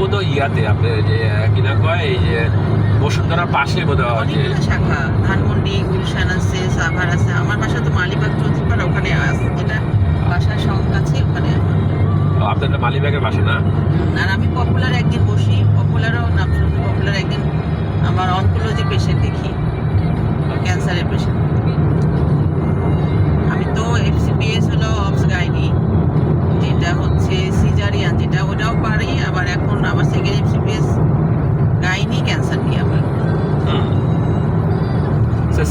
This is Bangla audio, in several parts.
বোধহয় ইয়াতে আপনার যে কিনা কয় এই যে বসুন্ধরার পাশে বোধহয় যে অনেকগুলো শাখা, ধানমন্ডি, গুলশান আছে, সাভার আছে। আমার বাসা তো মালিবাগ চৌধুরীপাড়া, ওখানে আছে, যেটা বাসার কাছে ওখানে আমার। আপনাদের মালিবাগের পাশে না? আর আমি পপুলার একদিন বসি, পপুলারও নাম শুনতে, পপুলার একদিন আমার অনকোলজি পেশেন্ট দেখি, ক্যান্সারের পেশেন্ট। আমি তো এফসিপিএস হলো অবস গাইনি, যেটা হচ্ছে সিজারিয়ান, যেটা ওটাও পারি। আবার এখন আমার সেকেন্ড এফসিপিএস গাইনি ক্যান্সার নিয়ে আবার।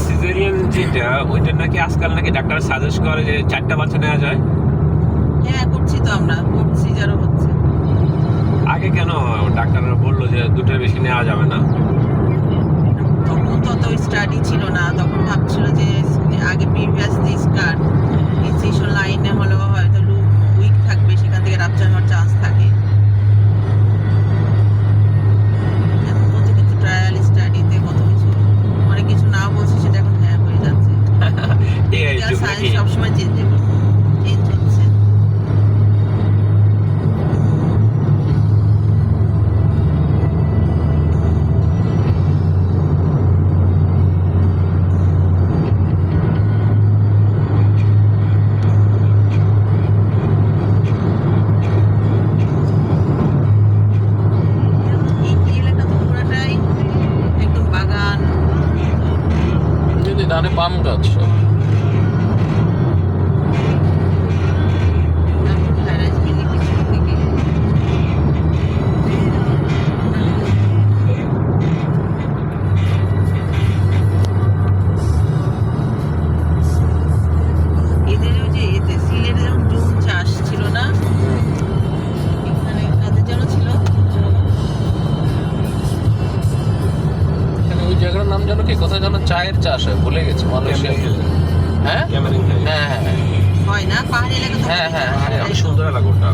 সিজারিয়ান যেটা ওইটা নাকি আজকাল নাকি ডাক্তার সাজেস্ট করে যে 4টা বাচ্চা নেওয়া যায়। হ্যাঁ, করছি তো আমরা, সিজারও হচ্ছে। আগে কেন ডাক্তাররা বললো যে 2টার বেশি নেওয়া যাবে না? তখন তো অত স্টাডি ছিল না, তখন ভাবছিল যে আগে প্রিভিয়াস স্কার ইনসিশন লাইনে হলো হয়তো উইক থাকবে, সেখান থেকে রাপচার হওয়ার চান্স থাকে। এখন কত কিছু ট্রায়াল স্টাডিতে কত কিছু, অনেক কিছু না বলছে সেটা এখন হ্যাঁ হয়ে যাচ্ছে। সায়েন্স সবসময় চেঞ্জ হচ্ছে। এই এলাকা তো পুরাটাই একদম বাগান, যদি ধানে পাম গাছ সব। তারপর হাইরাইজ বিল্ডিং কিছু থেকে। এদের ওই যে এতে সিলেটে যেমন জুম চাষ ছিল না, এখানে কাজের জন্য ছিল। এখানে ওই জায়গার নাম জানো কি, কোথায় যেন চায়ের চাষ হয়, ভুলে গেছি মালয়েশিয়া। হ্যাঁ হ্যাঁ হ্যাঁ হয় না পাহাড়ি এলাকা তো। হ্যাঁ, হ্যাঁ, হয়। আমি সুন্দর এলাকা ওটা।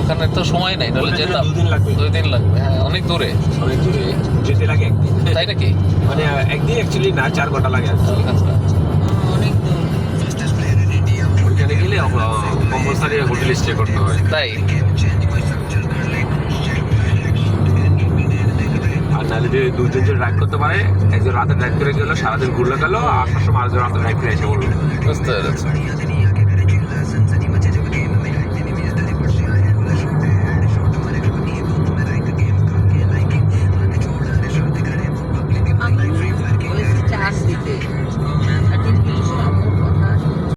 ওখানে তো সময় নেই, নাহলে ওখানে যেতাম। 2 দিন লাগবে। 2 দিন লাগবে, হ্যাঁ, অনেক দূরে। অনেক দূরে যেতে লাগে একদিন, তাই নাকি? মানে একদিন অ্যাকচুয়ালি না 4 ঘন্টা লাগে আর কি। অনেক দূর। ওইখানে গেলে কম্পালসারি হোটেল স্টে করতে হয়। তাই আর নাহলে যদি 2 জন যে ড্রাইভ করতে পারে, একজন রাতে ড্রাইভ করে গেল, সারাদিন ঘুরলে গেল, আসার সময় আরেকজন রাতে ড্রাইভ করে এসে বললো। বুঝতে পেরেছি।